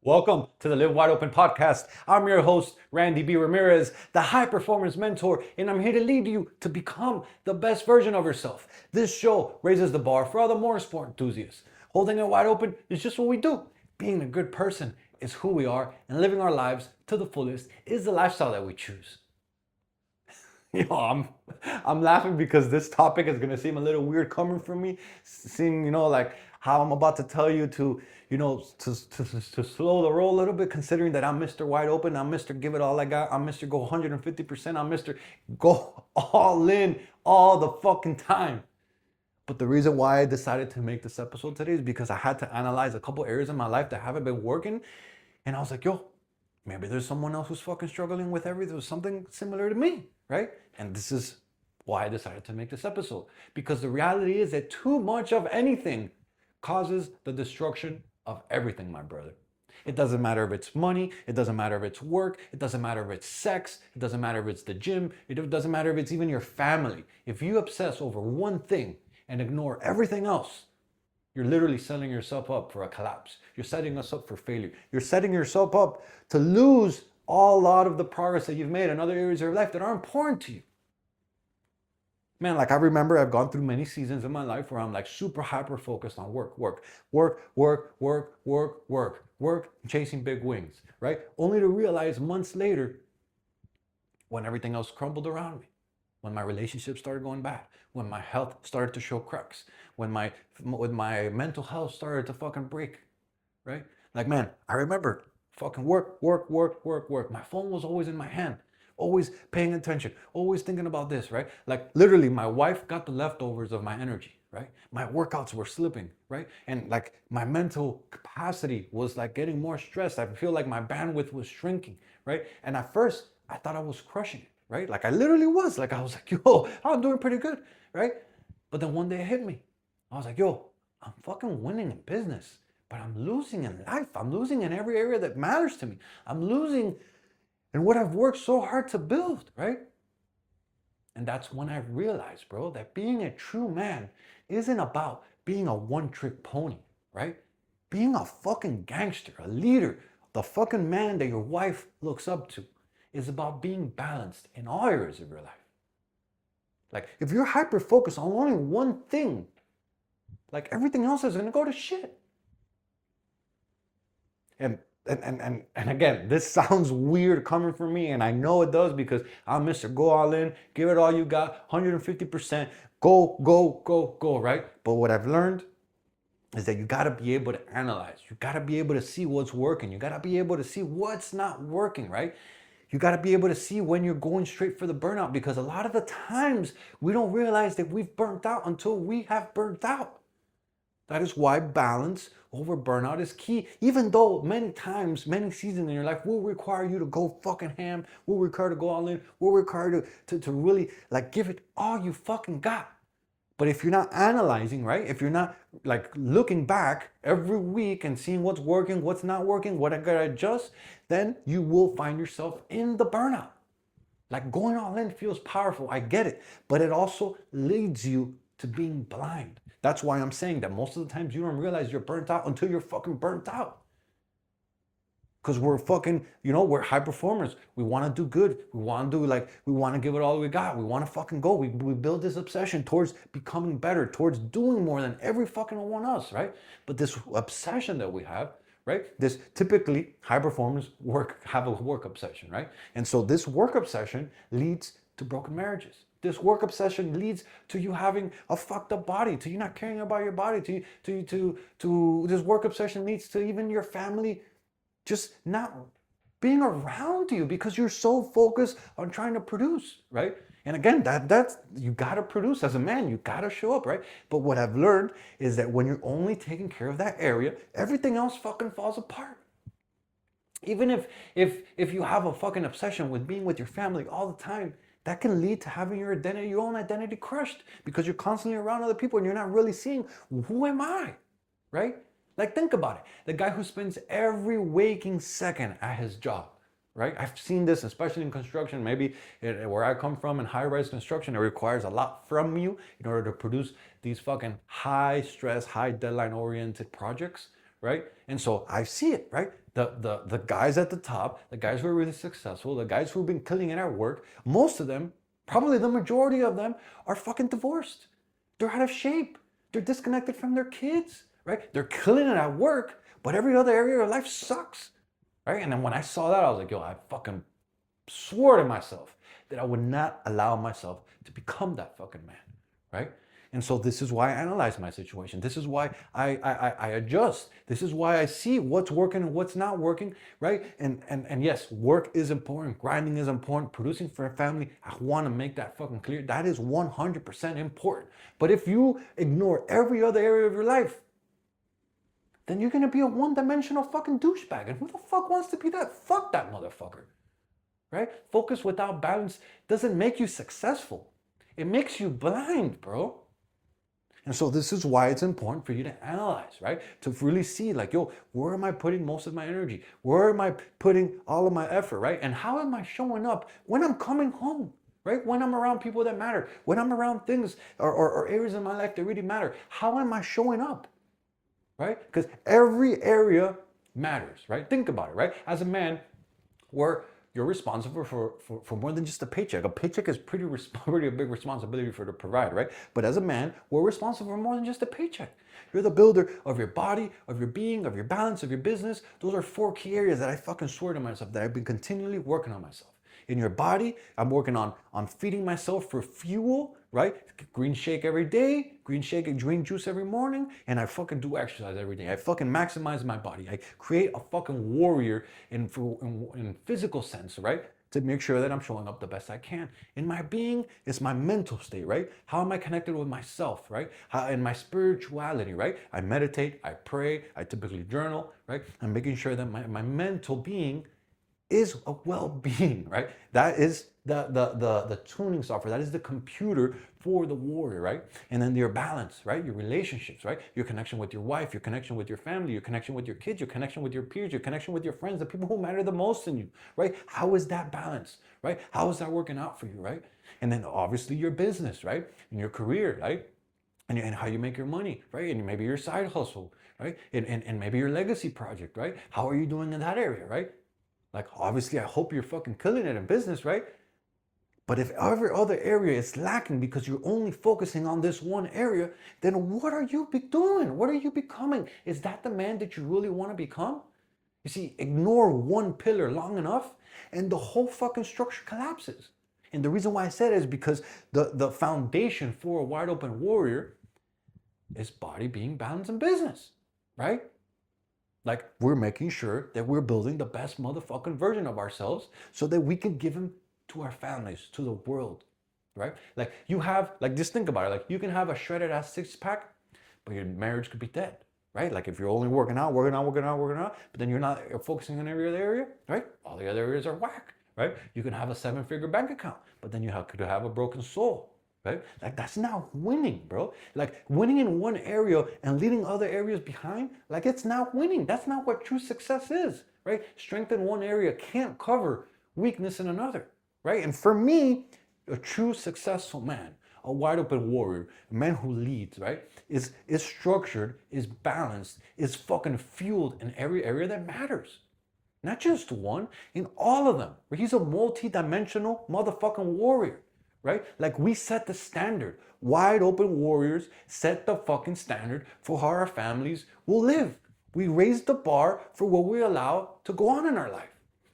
Welcome to the Live Wide Open podcast. I'm your host, Randy B. Ramirez, the high performance mentor, and I'm here to lead you to become the best version of yourself. This show raises the bar for other motorsport enthusiasts. Holding it wide open is just what we do. Being a good person is who we are, and living our lives to the fullest is the lifestyle that we choose. I'm laughing because this topic is gonna seem a little weird coming from me, seeing like how I'm about to tell you to to slow the roll a little bit, considering that I'm Mr. Wide Open, I'm Mr. Give It All I Got, I'm Mr. Go 150%, I'm Mr. Go all in all the fucking time. But the reason why I decided to make this episode today is because I had to analyze a couple areas in my life that haven't been working, and I was like, yo, maybe there's someone else who's fucking struggling with everything, something similar to me, right? And this is why I decided to make this episode. Because the reality is that too much of anything causes the destruction of everything, my brother. It doesn't matter if it's money, it doesn't matter if it's work, it doesn't matter if it's sex, it doesn't matter if it's the gym, it doesn't matter if it's even your family. If you obsess over one thing and ignore everything else, you're literally setting yourself up for a collapse. You're setting us up for failure. You're setting yourself up to lose a lot of the progress that you've made in other areas of your life that are important to you. Man, like I remember I've gone through many seasons in my life where I'm like super hyper focused on work, chasing big wings, right? Only to realize months later when everything else crumbled around me, when my relationship started going bad, when my health started to show cracks, when my mental health started to fucking break, right? Like, man, I remember fucking work. My phone was always in my hand, always paying attention, always thinking about this, right? Like literally my wife got the leftovers of my energy, right? My workouts were slipping, right? And like my mental capacity was like getting more stressed. I feel like my bandwidth was shrinking, right? And at first I thought I was crushing it, right? Like I literally was, like I was like, yo, I'm doing pretty good, right? But then one day it hit me. I was like, yo, I'm fucking winning in business, but I'm losing in life. I'm losing in every area that matters to me. I'm losing in what I've worked so hard to build, right? And that's when I realized, bro, that being a true man isn't about being a one-trick pony, right? Being a fucking gangster, a leader, the fucking man that your wife looks up to is about being balanced in all areas of your life. Like if you're hyper focused on only one thing, like everything else is gonna go to shit. And again, this sounds weird coming from me, and I know it does because I'm Mr. Go All In, give it all you got, 150%, go, right? But what I've learned is that you gotta be able to analyze. You gotta be able to see what's working. You gotta be able to see what's not working, right? You gotta be able to see when you're going straight for the burnout, because a lot of the times we don't realize that we've burnt out until we have burnt out. That is why balance over burnout is key. Even though many times, many seasons in your life will require you to go fucking ham, will require to go all in, will require to really like give it all you fucking got. But if you're not analyzing, right? If you're not like looking back every week and seeing what's working, what's not working, what I gotta adjust, then you will find yourself in the burnout. Like going all in feels powerful, I get it. But it also leads you to being blind. That's why I'm saying that most of the times you don't realize you're burnt out until you're fucking burnt out. Because we're fucking, we're high performers. We want to do good. We want to give it all we got. We want to fucking go. We build this obsession towards becoming better, towards doing more than every fucking one else, right? But this obsession that we have, right? This typically high performers have a work obsession, right? And so this work obsession leads to broken marriages. This work obsession leads to you having a fucked up body, to you not caring about your body, to this work obsession leads to even your family just not being around you because you're so focused on trying to produce, right? And again, that's you gotta produce as a man, you gotta show up, right? But what I've learned is that when you're only taking care of that area, everything else fucking falls apart. Even if you have a fucking obsession with being with your family all the time, that can lead to having your own identity crushed because you're constantly around other people and you're not really seeing, who am I, right? Like think about it. The guy who spends every waking second at his job, right? I've seen this, especially in construction, maybe where I come from in high-rise construction, it requires a lot from you in order to produce these fucking high stress, high deadline oriented projects, right? And so I see it, right? the guys at the top, the guys who are really successful, the guys who've been killing it at work, most of them, probably the majority of them, are fucking divorced. They're out of shape. They're disconnected from their kids, right? They're killing it at work, but every other area of life sucks, right? And then when I saw that, I was like, yo, I fucking swore to myself that I would not allow myself to become that fucking man, right? And so this is why I analyze my situation. This is why I adjust. This is why I see what's working and what's not working, right? And yes, work is important. Grinding is important. Producing for a family, I want to make that fucking clear. That is 100% important. But if you ignore every other area of your life, then you're going to be a one-dimensional fucking douchebag. And who the fuck wants to be that? Fuck that motherfucker, right? Focus without balance doesn't make you successful. It makes you blind, bro. And so this is why it's important for you to analyze, right? To really see like, yo, where am I putting most of my energy? Where am I putting all of my effort, right? And how am I showing up when I'm coming home, right? When I'm around people that matter, when I'm around things or areas in my life that really matter, how am I showing up, right? Because every area matters, right? Think about it, right? As a man, you're responsible for more than just a paycheck. A paycheck is pretty a big responsibility to provide, right? But as a man, we're responsible for more than just a paycheck. You're the builder of your body, of your being, of your balance, of your business. Those are 4 key areas that I fucking swear to myself that I've been continually working on myself. In your body, I'm working on feeding myself for fuel, right? Green shake every day, green shake and drink juice every morning, and I fucking do exercise every day. I fucking maximize my body. I create a fucking warrior in physical sense, right? To make sure that I'm showing up the best I can. In my being, it's my mental state, right? How am I connected with myself, right? In my spirituality, right? I meditate, I pray, I typically journal, right? I'm making sure that my mental being is a well-being, right? That is the tuning software. That is the computer for the warrior, right? And then your balance, right? Your relationships, right? Your connection with your wife, your connection with your family, your connection with your kids, your connection with your peers, your connection with your friends, the people who matter the most in you, right? How is that balance, right? How is that working out for you, right? And then obviously your business, right? And your career, right? And how you make your money, right? And maybe your side hustle, right? And maybe your legacy project, right? How are you doing in that area, right? Like, obviously, I hope you're fucking killing it in business, right? But if every other area is lacking because you're only focusing on this one area, then what are you doing? What are you becoming? Is that the man that you really want to become? You see, ignore one pillar long enough and the whole fucking structure collapses. And the reason why I said it is because the foundation for a wide open warrior is body, being, balance, and business, right? Like, we're making sure that we're building the best motherfucking version of ourselves so that we can give them to our families, to the world, right? Like, just think about it. Like, you can have a shredded ass 6-pack, but your marriage could be dead, right? Like, if you're only working out, but then you're focusing on every other area, right? All the other areas are whack, right? You can have a 7-figure bank account, but then could have a broken soul, right? Like, that's not winning, bro. Like, winning in one area and leaving other areas behind, like, it's not winning. That's not what true success is, right? Strength in one area can't cover weakness in another, right? And for me, a true successful man, a wide open warrior, a man who leads, right, is structured, is balanced, is fucking fueled in every area that matters. Not just one, in all of them. He's a multi-dimensional motherfucking warrior. Right? Like, we set the standard. Wide open warriors set the fucking standard for how our families will live. We raise the bar for what we allow to go on in our life.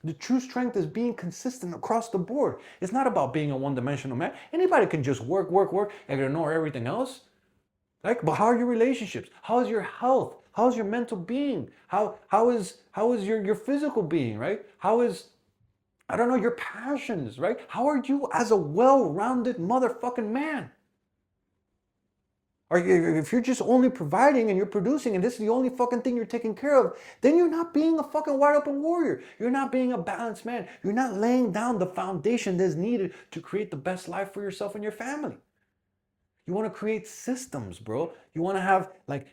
The true strength is being consistent across the board. It's not about being a one-dimensional man. Anybody can just work, and ignore everything else. Like, but how are your relationships? How is your health? How is your mental being? How is your physical being, right? How is, I don't know, your passions, right? How are you as a well-rounded motherfucking man? Or if you're just only providing and you're producing and this is the only fucking thing you're taking care of, then you're not being a fucking wide open warrior. You're not being a balanced man. You're not laying down the foundation that's needed to create the best life for yourself and your family. You want to create systems, bro. You want to have, like,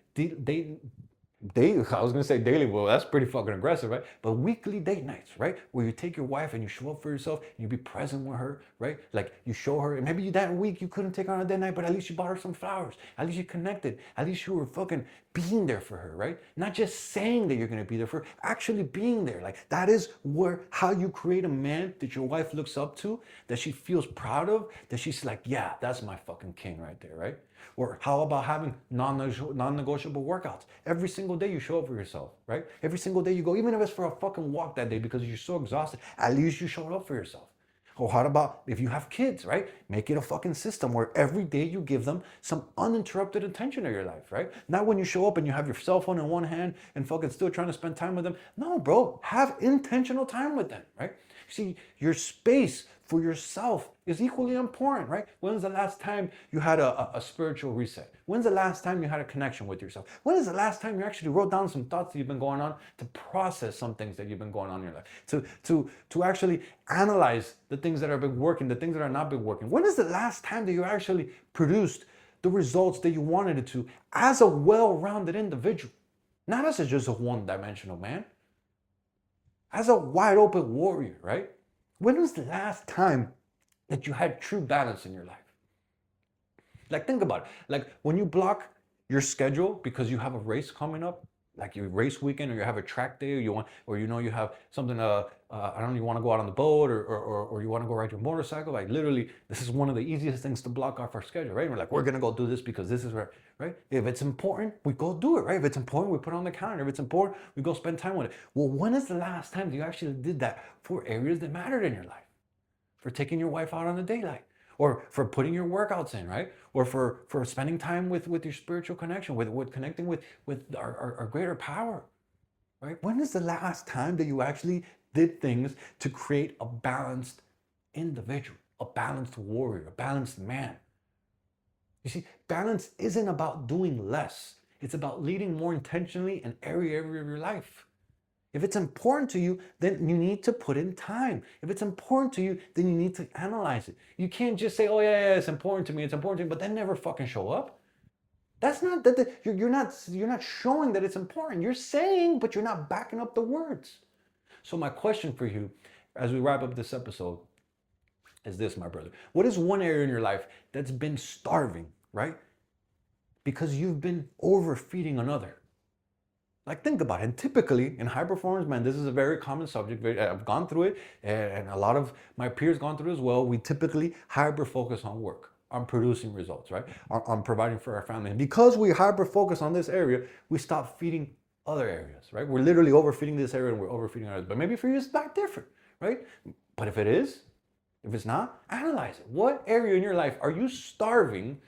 daily, I was gonna say daily, well, that's pretty fucking aggressive, right? But weekly date nights, right? Where you take your wife and you show up for yourself and you be present with her, right? Like you show her, and maybe that week you couldn't take her on a date night, but at least you bought her some flowers. At least you connected. At least you were fucking being there for her, right? Not just saying that you're gonna be there for her, actually being there. Like that is how you create a man that your wife looks up to, that she feels proud of, that she's like, yeah, that's my fucking king right there, right? Or how about having non-negotiable workouts? Every single day you show up for yourself, right? Every single day you go, even if it's for a fucking walk that day because you're so exhausted, at least you showed up for yourself. Or how about if you have kids, right? Make it a fucking system where every day you give them some uninterrupted attention in your life, right? Not when you show up and you have your cell phone in one hand and fucking still trying to spend time with them. No, bro, have intentional time with them, right? See, your space for yourself is equally important, right? When's the last time you had a spiritual reset? When's the last time you had a connection with yourself? When is the last time you actually wrote down some thoughts that you've been going on to process some things that you've been going on in your life? To actually analyze the things that have been working, the things that are not been working. When is the last time that you actually produced the results that you wanted it to as a well-rounded individual? Not as just a one-dimensional man. As a wide open warrior, right? When was the last time that you had true balance in your life? Like think about it. Like when you block your schedule because you have a race coming up, like your race weekend, or you have a track day, or you want, or you know you have something. I don't know, you want to go out on the boat, or you want to go ride your motorcycle. Like literally, this is one of the easiest things to block off our schedule, right? We're like, we're gonna go do this because this is where, right? If it's important, we go do it, right? If it's important, we put it on the calendar. If it's important, we go spend time with it. Well, when is the last time you actually did that for areas that mattered in your life? For taking your wife out on a date night, or for putting your workouts in, right? Or for spending time with your spiritual connection, with connecting with our greater power, right? When is the last time that you actually did things to create a balanced individual, a balanced warrior, a balanced man? You see, balance isn't about doing less. It's about leading more intentionally in every area of your life. If it's important to you, then you need to put in time. If it's important to you, then you need to analyze it. You can't just say, oh yeah, it's important to me, it's important to me, but then never fucking show up. That's not that you're not showing that it's important. You're saying, but you're not backing up the words. So my question for you, as we wrap up this episode, is this, my brother. What is one area in your life that's been starving, right? Because you've been overfeeding another. Like think about it. And typically in high performance, man, this is a very common subject. I've gone through it, and a lot of my peers gone through it as well. We typically hyper focus on work, on producing results, right? On providing for our family. And because we hyper focus on this area, we stop feeding other areas, right? We're literally overfeeding this area and we're overfeeding others. But maybe for you it's not different, right? But if it is, if it's not, analyze it. What area in your life are you starving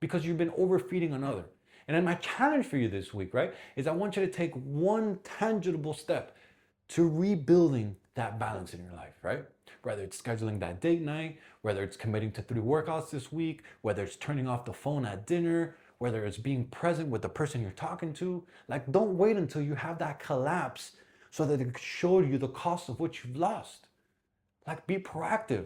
because you've been overfeeding another? And then my challenge for you this week, right, is I want you to take one tangible step to rebuilding that balance in your life, right? Whether it's scheduling that date night, whether it's committing to 3 workouts this week, whether it's turning off the phone at dinner, whether it's being present with the person you're talking to. Like, don't wait until you have that collapse so that it can show you the cost of what you've lost. Like, be proactive.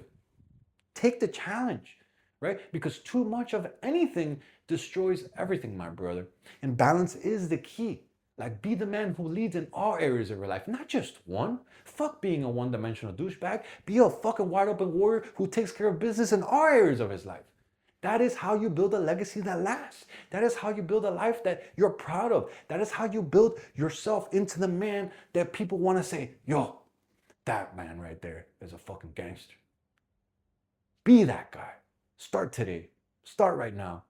Take the challenge, right? Because too much of anything destroys everything, my brother. And balance is the key. Like, be the man who leads in all areas of your life, not just one. Fuck being a one-dimensional douchebag. Be a fucking wide open warrior who takes care of business in all areas of his life. That is how you build a legacy that lasts. That is how you build a life that you're proud of. That is how you build yourself into the man that people want to say, yo, that man right there is a fucking gangster. Be that guy. Start today. Start right now.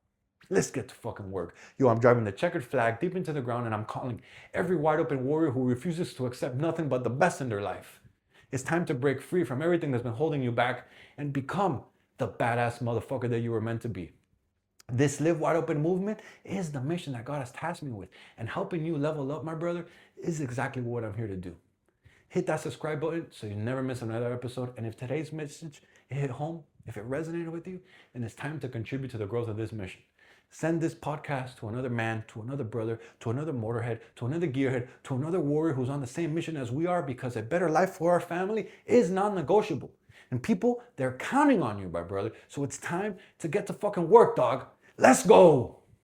Let's get to fucking work. Yo, I'm driving the checkered flag deep into the ground, and I'm calling every wide open warrior who refuses to accept nothing but the best in their life. It's time to break free from everything that's been holding you back and become the badass motherfucker that you were meant to be. This Live Wide Open movement is the mission that God has tasked me with, and helping you level up, my brother, is exactly what I'm here to do. Hit that subscribe button so you never miss another episode. And if today's message hit home, if it resonated with you, then it's time to contribute to the growth of this mission. Send this podcast to another man, to another brother, to another motorhead, to another gearhead, to another warrior who's on the same mission as we are, because a better life for our family is non-negotiable. And people, they're counting on you, my brother. So it's time to get to fucking work, dog. Let's go.